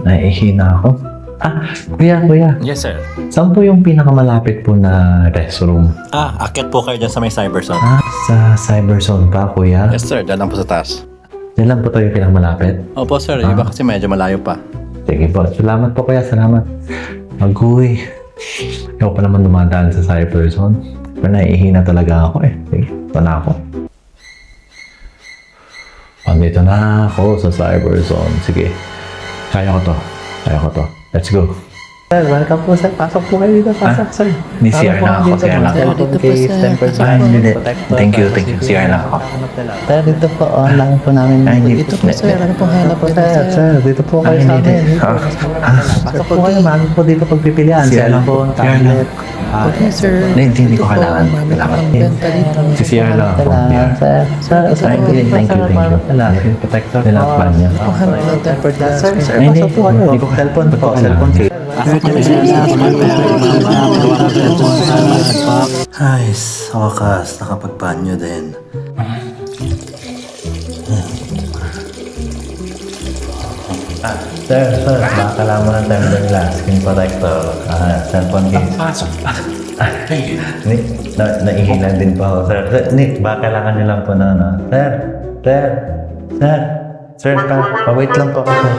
Naihina ako. Kuya. Yes, sir. Saan po yung pinakamalapit po na restroom? Akyat po kayo dyan sa may Cyberzone. Sa Cyberzone pa, kuya? Yes, sir. Dyan lang po sa taas. Yan lang po tayo yung pinakamalapit? Opo, sir. Iba kasi medyo malayo pa. Sige po. Salamat po, kuya. Salamat. Agoy. Ikaw pa naman dumadaan sa Cyberzone. Pero naihina talaga ako eh. Sige, ito na ako. Andito na ako sa Cyberzone. Sige. Kaya ko to. Let's go. Sir, welcome po sir. Pasok po kayo dito. Pasok sir. Ni CR na ako. CR na ako. Dito po sir. Thank you. CR na ako. Sir, dito po. Lang po namin. Dito po sir. Ano pong hanap po Sir, dito po kayo sa amin. Pasok po kayo. Maraming po dito pagpipilian. Cellphone, tablet. Okay sir. Hindi ko kailangan. Si CR lang ako. Sir. Thank you. Protector. Tinakpan niya. Hindi ko cellphone po. Ay, sa wakas, nakapagbanyo din. Sir, baka lang mo ng tempered glass, screen protector, cellphone case. Pasok pa. Nick, naihilan din po ako, sir. Nick, baka kailangan niyo lang po na, Sir, pa, wait lang po ako, sir.